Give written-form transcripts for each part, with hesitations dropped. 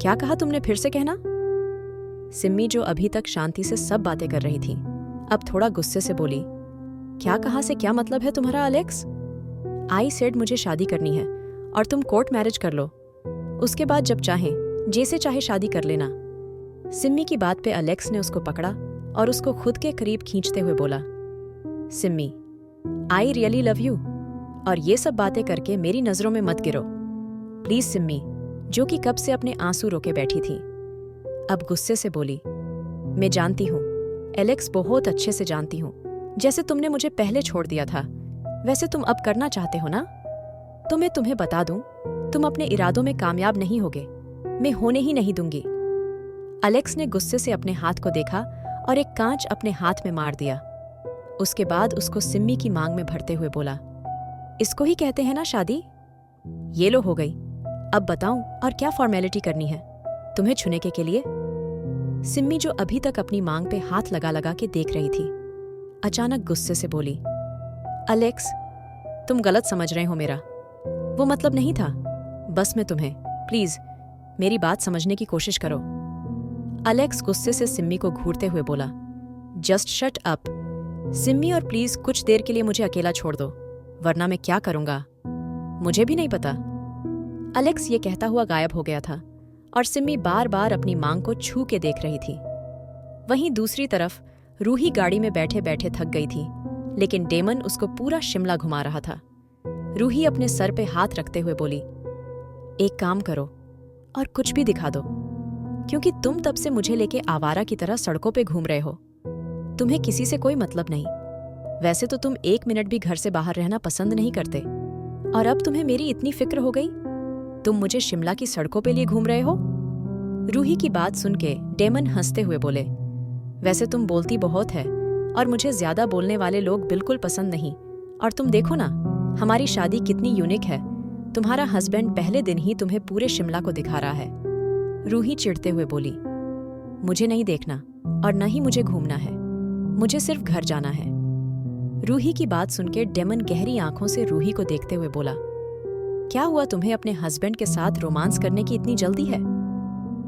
क्या कहा तुमने, फिर से कहना। सिम्मी जो अभी तक शांति से सब बातें कर रही थी, अब थोड़ा गुस्से से बोली, क्या कहा से क्या मतलब है तुम्हारा अलेक्स? आई सेड मुझे शादी करनी है और तुम कोर्ट मैरिज कर लो, उसके बाद जब चाहें जैसे चाहे शादी कर लेना। सिम्मी की बात पे अलेक्स ने उसको पकड़ा और उसको खुद के करीब खींचते हुए बोला, Simmi, I really love you, और ये सब बातें करके मेरी नजरों में मत गिरो प्लीज। सिम्मी, जो कि कब से अपने आंसू रोके बैठी थी, अब गुस्से से बोली, मैं जानती हूँ एलेक्स, बहुत अच्छे से जानती हूँ। जैसे तुमने मुझे पहले छोड़ दिया था वैसे तुम अब करना चाहते हो ना। तो मैं तुम्हें बता दूं, तुम अपने इरादों में कामयाब नहीं होगे, मैं होने ही नहीं दूंगी। अलेक्स ने गुस्से से अपने हाथ को देखा और एक कांच अपने हाथ में मार दिया। उसके बाद उसको सिम्मी की मांग में भरते हुए बोला, इसको ही कहते हैं ना शादी। ये लो हो गई, अब बताऊं और क्या फॉर्मेलिटी करनी है तुम्हें छूने के लिए। सिम्मी जो अभी तक अपनी मांग पे हाथ लगा लगा के देख रही थी, अचानक गुस्से से बोली, अलेक्स, तुम गलत समझ रहे हो, मेरा वो मतलब नहीं था। बस मैं तुम्हें, प्लीज मेरी बात समझने की कोशिश करो। अलेक्स गुस्से से सिम्मी को घूरते हुए बोला, जस्ट शट अप सिम्मी, और प्लीज कुछ देर के लिए मुझे अकेला छोड़ दो, वरना मैं क्या करूंगा मुझे भी नहीं पता। अलेक्स ये कहता हुआ गायब हो गया था और सिम्मी बार बार अपनी मांग को छू के देख रही थी। वहीं दूसरी तरफ रूही गाड़ी में बैठे बैठे थक गई थी, लेकिन डेमन उसको पूरा शिमला घुमा रहा था। रूही अपने सर पे हाथ रखते हुए बोली, एक काम करो और कुछ भी दिखा दो, क्योंकि तुम तब से मुझे लेके आवारा की तरह सड़कों पे घूम रहे हो। तुम्हें किसी से कोई मतलब नहीं। वैसे तो तुम 1 मिनट भी घर से बाहर रहना पसंद नहीं करते, और अब तुम्हें मेरी इतनी फिक्र हो गई, तुम मुझे शिमला की सड़कों पे लिए घूम रहे हो। रूही की बात सुन के डेमन हंसते हुए बोले, वैसे तुम बोलती बहुत है और मुझे ज्यादा बोलने वाले लोग बिल्कुल पसंद नहीं। और तुम देखो ना, हमारी शादी कितनी यूनिक है। तुम्हारा हस्बैंड पहले दिन ही तुम्हें पूरे शिमला को दिखा रहा है। रूही चिढ़ते हुए बोली, मुझे नहीं देखना और न ही मुझे घूमना है, मुझे सिर्फ घर जाना है। रूही की बात सुनकर डेमन गहरी आंखों से रूही को देखते हुए बोला, क्या हुआ तुम्हें अपने हस्बैंड के साथ रोमांस करने की इतनी जल्दी है?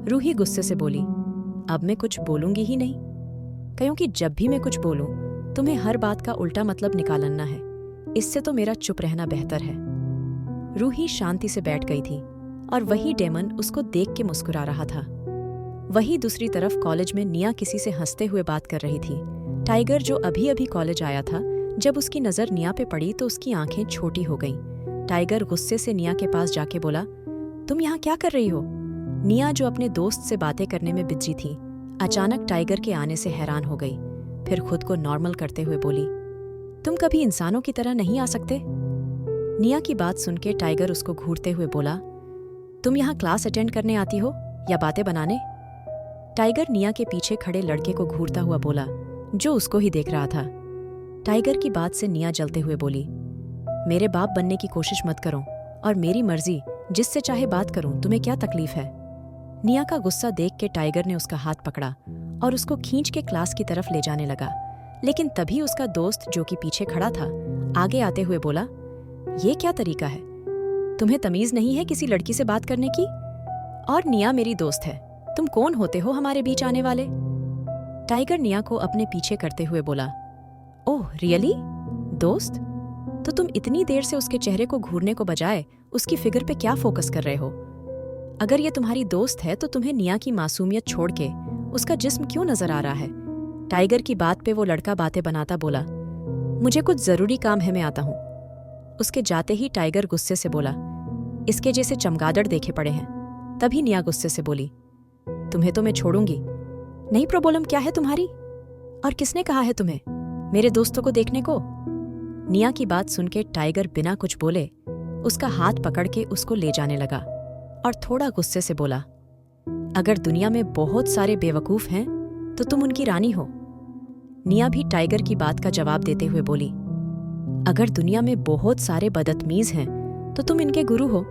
रूही गुस्से से बोली, अब मैं कुछ बोलूंगी ही नहीं, क्योंकि जब भी मैं कुछ बोलूं तुम्हें हर बात का उल्टा मतलब निकालना है। इससे तो मेरा चुप रहना बेहतर है। रूही शांति से बैठ गई थी और वही डेमन उसको देख के मुस्कुरा रहा था। वही दूसरी तरफ कॉलेज में निया किसी से हंसते हुए बात कर रही थी। टाइगर जो अभी अभी कॉलेज आया था, जब उसकी नजर निया पे पड़ी तो उसकी आंखें छोटी हो गईं। टाइगर गुस्से से निया के पास जाके बोला, तुम यहाँ क्या कर रही हो? निया जो अपने दोस्त से बातें करने में बिजी थी, अचानक टाइगर के आने से हैरान हो गई। फिर खुद को नॉर्मल करते हुए बोली, तुम कभी इंसानों की तरह नहीं आ सकते? निया की बात सुनके टाइगर उसको घूरते हुए बोला, तुम यहाँ क्लास अटेंड करने आती हो या बातें बनाने? टाइगर निया के पीछे खड़े लड़के को घूरता हुआ बोला, जो उसको ही देख रहा था। टाइगर की बात से निया जलते हुए बोली, मेरे बाप बनने की कोशिश मत करो और मेरी मर्जी, जिससे चाहे बात करूं, तुम्हें क्या तकलीफ है? निया का गुस्सा देख के टाइगर ने उसका हाथ पकड़ा और उसको खींच के क्लास की तरफ ले जाने लगा। लेकिन तभी उसका दोस्त जो कि पीछे खड़ा था, आगे आते हुए बोला, ये क्या तरीका है? तुम्हें तमीज नहीं है किसी लड़की से बात करने की? और निया मेरी दोस्त है, तुम कौन होते हो हमारे बीच आने वाले? टाइगर निया को अपने पीछे करते हुए बोला, ओह रियली? दोस्त? तो तुम इतनी देर से उसके चेहरे को घूरने को बजाय उसकी फिगर पे क्या फोकस कर रहे हो? अगर ये तुम्हारी दोस्त है तो तुम्हें निया की मासूमियत छोड़ के उसका जिस्म क्यों नजर आ रहा है? टाइगर की बात पे वो लड़का बातें बनाता बोला, मुझे कुछ जरूरी काम है, मैं आता हूँ। उसके जाते ही टाइगर गुस्से से बोला, इसके जैसे चमगादड़ देखे पड़े हैं। तभी निया गुस्से से बोली, तुम्हें तो मैं छोड़ूंगी नहीं। प्रॉब्लम क्या है तुम्हारी? और किसने कहा है तुम्हें मेरे दोस्तों को देखने को? निया की बात सुनके टाइगर बिना कुछ बोले उसका हाथ पकड़ के उसको ले जाने लगा और थोड़ा गुस्से से बोला, अगर दुनिया में बहुत सारे बेवकूफ हैं तो तुम उनकी रानी हो। निया भी टाइगर की बात का जवाब देते हुए बोली, अगर दुनिया में बहुत सारे बदतमीज हैं तो तुम इनके गुरु हो।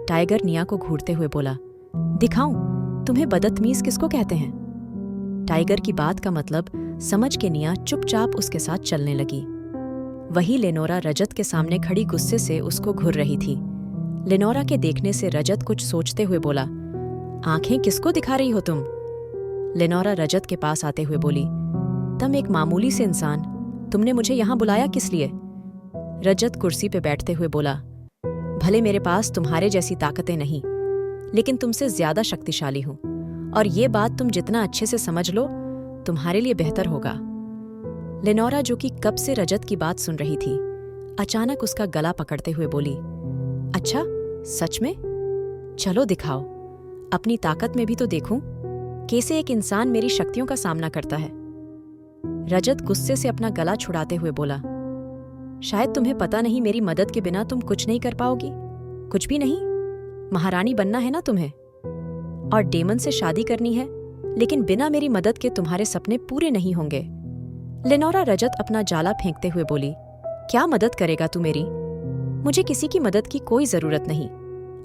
टाइगर निया को घूरते हुए बोला, दिखाऊं तुम्हें बदतमीज किसको कहते हैं? टाइगर की बात का मतलब समझ के निया चुपचाप उसके साथ चलने लगी। वही लेनोरा रजत के सामने खड़ी गुस्से से उसको घूर रही थी। लेनोरा के देखने से रजत कुछ सोचते हुए बोला, आंखें किसको दिखा रही हो तुम? लेनोरा रजत के पास आते हुए बोली। तुम एक मामूली से इंसान, तुमने मुझे यहां बुलाया किस लिए? रजत कुर्सी पे बैठते हुए बोला, भले मेरे पास तुम्हारे जैसी ताकतें नहीं, लेकिन तुमसे ज्यादा शक्तिशाली हूं, और ये बात तुम जितना अच्छे से समझ लो तुम्हारे लिए बेहतर होगा। लेनोरा, जो कि कब से रजत की बात सुन रही थी, अचानक उसका गला पकड़ते हुए बोली, अच्छा सच में? चलो दिखाओ, अपनी ताकत में भी तो देखूं कैसे एक इंसान मेरी शक्तियों का सामना करता है। रजत गुस्से से अपना गला छुड़ाते हुए बोला, शायद तुम्हें पता नहीं, मेरी मदद के बिना तुम कुछ नहीं कर पाओगी, कुछ भी नहीं। महारानी बनना है ना तुम्हें, और डेमन से शादी करनी है, लेकिन बिना मेरी मदद के तुम्हारे सपने पूरे नहीं होंगे। लेनोरा रजत अपना जाला फेंकते हुए बोली, क्या मदद करेगा तू मेरी? मुझे किसी की मदद की कोई जरूरत नहीं,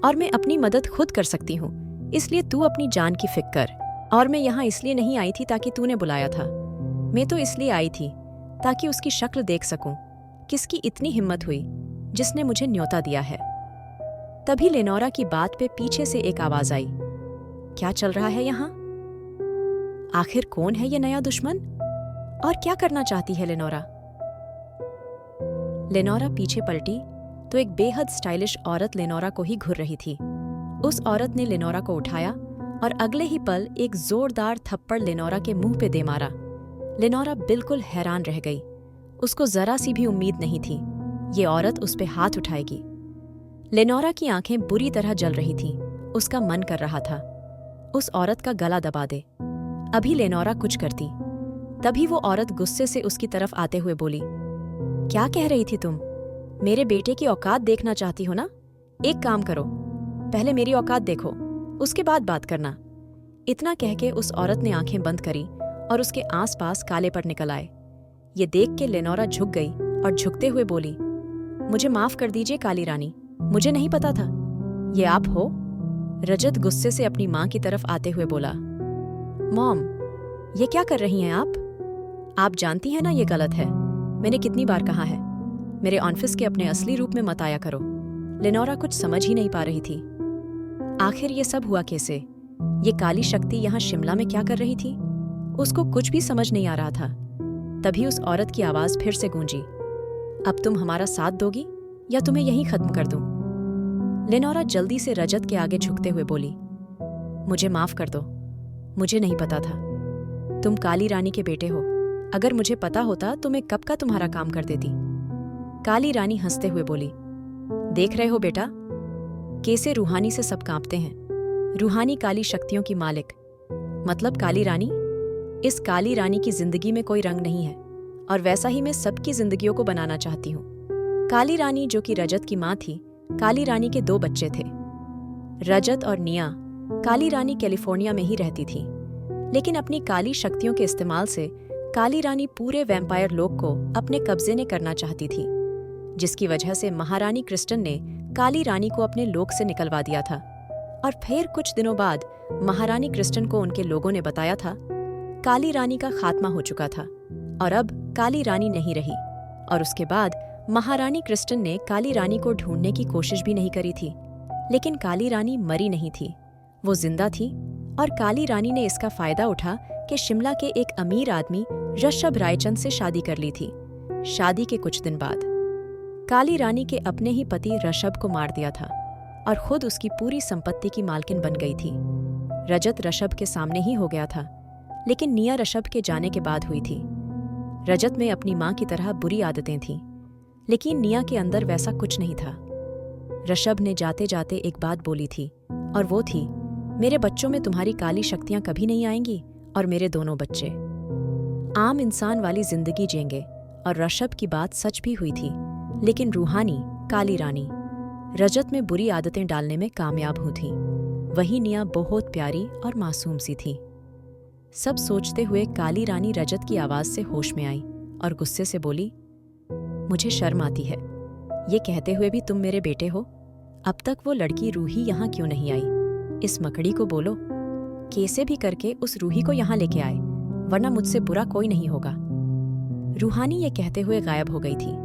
और मैं अपनी मदद खुद कर सकती हूँ, इसलिए तू अपनी जान की फिक्र कर। और मैं यहाँ इसलिए नहीं आई थी ताकि तूने बुलाया था, मैं तो इसलिए आई थी ताकि उसकी शक्ल देख सकूं, किसकी इतनी हिम्मत हुई जिसने मुझे न्योता दिया है। तभी लेनोरा की बात पे पीछे से एक आवाज आई, क्या चल रहा है यहाँ? आखिर कौन है ये नया दुश्मन, और क्या करना चाहती है लेनोरा? लेनोरा पीछे पलटी तो एक बेहद स्टाइलिश औरत लेनोरा को ही घूर रही थी। उस औरत ने लेनोरा को उठाया और अगले ही पल एक जोरदार थप्पड़ लेनोरा के मुंह पे दे मारा। लेनोरा बिल्कुल हैरान रह गई, उसको जरा सी भी उम्मीद नहीं थी ये औरत उस पे हाथ उठाएगी। लेनोरा की आंखें बुरी तरह जल रही थीं, उसका मन कर रहा था उस औरत का गला दबा दे। अभी लेनोरा कुछ करती, तभी वो औरत गुस्से से उसकी तरफ आते हुए बोली, क्या कह रही थी तुम? मेरे बेटे की औकात देखना चाहती हो ना? एक काम करो, पहले मेरी औकात देखो, उसके बाद बात करना। इतना कह के उस औरत ने आंखें बंद करी और उसके आसपास काले पड़ निकल आए। ये देख के लेनोरा झुक गई और झुकते हुए बोली, मुझे माफ कर दीजिए काली रानी, मुझे नहीं पता था। ये आप हो? रजत गुस्से से अपनी मां की तरफ आते हुए बोला, मॉम, ये क्या कर रही हैं आप? आप जानती हैं ना ये गलत है, मैंने कितनी बार कहा है, मेरे ऑफिस के अपने असली रूप में मत आया करो। लेनोरा कुछ समझ ही नहीं पा रही थी, आखिर ये सब हुआ कैसे? ये काली शक्ति यहाँ शिमला में क्या कर रही थी? उसको कुछ भी समझ नहीं आ रहा था। तभी उस औरत की आवाज फिर से गूंजी, अब तुम हमारा साथ दोगी या तुम्हें यहीं खत्म कर दूं? लेनोरा जल्दी से रजत के आगे झुकते हुए बोली, मुझे माफ कर दो, मुझे नहीं पता था तुम काली रानी के बेटे हो, अगर मुझे पता होता तो मैं कब का तुम्हारा काम कर देती। काली रानी हंसते हुए बोली, देख रहे हो बेटा, कैसे रूहानी से सब कांपते हैं। रूहानी काली शक्तियों की मालिक, मतलब काली रानी। इस काली रानी की जिंदगी में कोई रंग नहीं है, और वैसा ही मैं सबकी जिंदगियों को बनाना चाहती हूँ। काली रानी, जो कि रजत की माँ थी, काली रानी के 2 बच्चे थे, रजत और निया। काली रानी कैलिफोर्निया में ही रहती थी, लेकिन अपनी काली शक्तियों के इस्तेमाल से काली रानी पूरे वैम्पायर लोक को अपने कब्जे में करना चाहती थी, जिसकी वजह से महारानी क्रिस्टन ने काली रानी को अपने लोक से निकलवा दिया था। और फिर कुछ दिनों बाद महारानी क्रिस्टन को उनके लोगों ने बताया था काली रानी का खात्मा हो चुका था और अब काली रानी नहीं रही। और उसके बाद महारानी क्रिस्टन ने काली रानी को ढूंढने की कोशिश भी नहीं करी थी, लेकिन काली रानी मरी नहीं थी, वो जिंदा थी। और काली रानी ने इसका फायदा उठा कि शिमला के एक अमीर आदमी ऋषभ रायचंद से शादी कर ली थी। शादी के कुछ दिन बाद काली रानी के अपने ही पति ऋषभ को मार दिया था और खुद उसकी पूरी संपत्ति की मालकिन बन गई थी। रजत ऋषभ के सामने ही हो गया था, लेकिन निया ऋषभ के जाने के बाद हुई थी। रजत में अपनी मां की तरह बुरी आदतें थीं, लेकिन निया के अंदर वैसा कुछ नहीं था। ऋषभ ने जाते जाते एक बात बोली थी, और वो थी, मेरे बच्चों में तुम्हारी काली शक्तियां कभी नहीं आएंगी और मेरे दोनों बच्चे आम इंसान वाली जिंदगी जिएंगे। और ऋषभ की बात सच भी हुई थी, लेकिन रूहानी काली रानी रजत में बुरी आदतें डालने में कामयाब हुई थी। वही निया बहुत प्यारी और मासूम सी थी। सब सोचते हुए काली रानी रजत की आवाज से होश में आई और गुस्से से बोली, मुझे शर्म आती है, ये कहते हुए भी तुम मेरे बेटे हो। अब तक वो लड़की रूही यहाँ क्यों नहीं आई? इस मकड़ी को बोलो कैसे भी करके उस रूही को यहाँ लेके आए, वरना मुझसे बुरा कोई नहीं होगा। रूहानी ये कहते हुए गायब हो गई थी।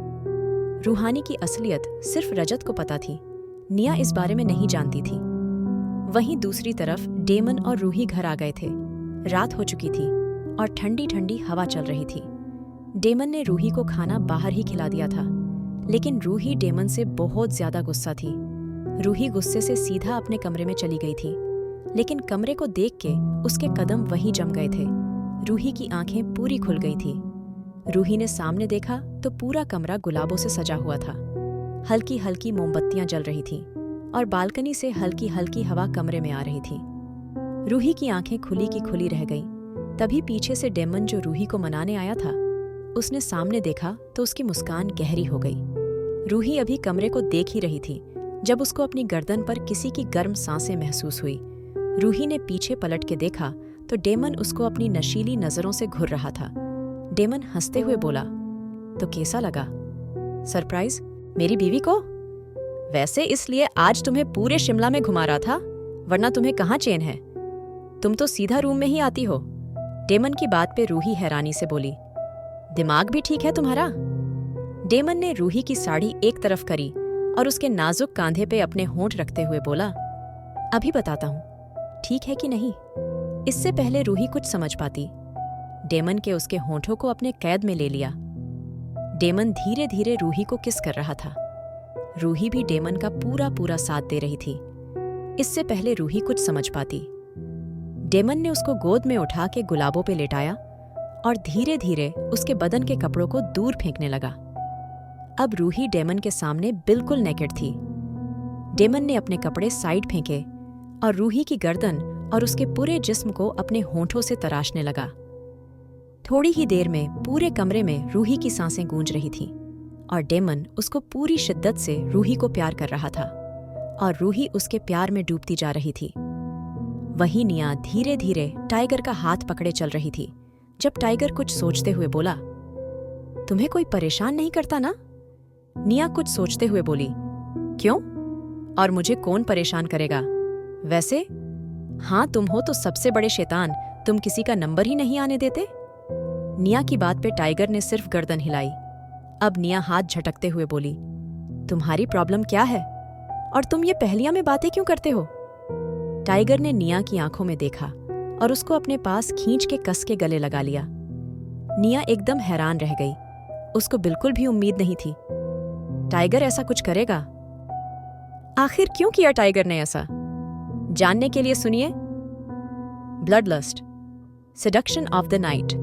रूहानी की असलियत सिर्फ रजत को पता थी, निया इस बारे में नहीं जानती थी। वहीं दूसरी तरफ डेमन और रूही घर आ गए थे। रात हो चुकी थी और ठंडी ठंडी हवा चल रही थी। डेमन ने रूही को खाना बाहर ही खिला दिया था, लेकिन रूही डेमन से बहुत ज्यादा गुस्सा थी। रूही गुस्से से सीधा अपने कमरे में चली गई थी, लेकिन कमरे को देख के उसके कदम वहीं जम गए थे। रूही की आंखें पूरी खुल गई थी। रूही ने सामने देखा तो पूरा कमरा गुलाबों से सजा हुआ था। हल्की हल्की मोमबत्तियां जल रही थीं और बालकनी से हल्की हल्की हवा कमरे में आ रही थी। रूही की आंखें खुली की खुली रह गईं। तभी पीछे से डेमन, जो रूही को मनाने आया था, उसने सामने देखा तो उसकी मुस्कान गहरी हो गई। रूही अभी कमरे को देख ही रही थी जब उसको अपनी गर्दन पर किसी की गर्म सांसें महसूस हुई। रूही ने पीछे पलट के देखा तो डेमन उसको अपनी नशीली नजरों से घूर रहा था। डेमन हंसते हुए बोला, तो कैसा लगा? सरप्राइज मेरी बीवी को? वैसे इसलिए आज तुम्हें पूरे शिमला में घुमा रहा था, वरना तुम्हें कहाँ चैन है? तुम तो सीधा रूम में ही आती हो। डेमन की बात पे रूही हैरानी से बोली, दिमाग भी ठीक है तुम्हारा? डेमन ने रूही की साड़ी एक तरफ करी और उसके नाजुक कांधे पे अपने होंठ रखते हुए बोला, अभी बताता हूँ, ठीक है कि नहीं? इससे पहले रूही कुछ समझ पाती, डेमन के उसके होंठों को अपने कैद में ले लिया। डेमन धीरे धीरे रूही को किस कर रहा था। रूही भी डेमन का पूरा पूरा साथ दे रही थी। इससे पहले रूही कुछ समझ पाती, डेमन ने उसको गोद में उठा के गुलाबों पे लेटाया और धीरे धीरे उसके बदन के कपड़ों को दूर फेंकने लगा। अब रूही डेमन के सामने बिल्कुल नेकेड थी। डेमन ने अपने कपड़े साइड फेंके और रूही की गर्दन और उसके पूरे जिस्म को अपने होंठों से तराशने लगा। थोड़ी ही देर में पूरे कमरे में रूही की सांसें गूंज रही थीं और डेमन उसको पूरी शिद्दत से रूही को प्यार कर रहा था और रूही उसके प्यार में डूबती जा रही थी। वहीं निया धीरे धीरे टाइगर का हाथ पकड़े चल रही थी। जब टाइगर कुछ सोचते हुए बोला, तुम्हें कोई परेशान नहीं करता ना? निया कुछ सोचते हुए बोली, क्यों? और मुझे कौन परेशान करेगा? वैसे हाँ, तुम हो तो सबसे बड़े शैतान, तुम किसी का नंबर ही नहीं आने देते। निया की बात पे टाइगर ने सिर्फ गर्दन हिलाई। अब निया हाथ झटकते हुए बोली, तुम्हारी प्रॉब्लम क्या है? और तुम ये पहेलियां में बातें क्यों करते हो? टाइगर ने निया की आंखों में देखा और उसको अपने पास खींच के कस के गले लगा लिया। निया एकदम हैरान रह गई। उसको बिल्कुल भी उम्मीद नहीं थी टाइगर ऐसा कुछ करेगा। आखिर क्यों किया टाइगर ने ऐसा? जानने के लिए सुनिए blood lust, seduction of the night.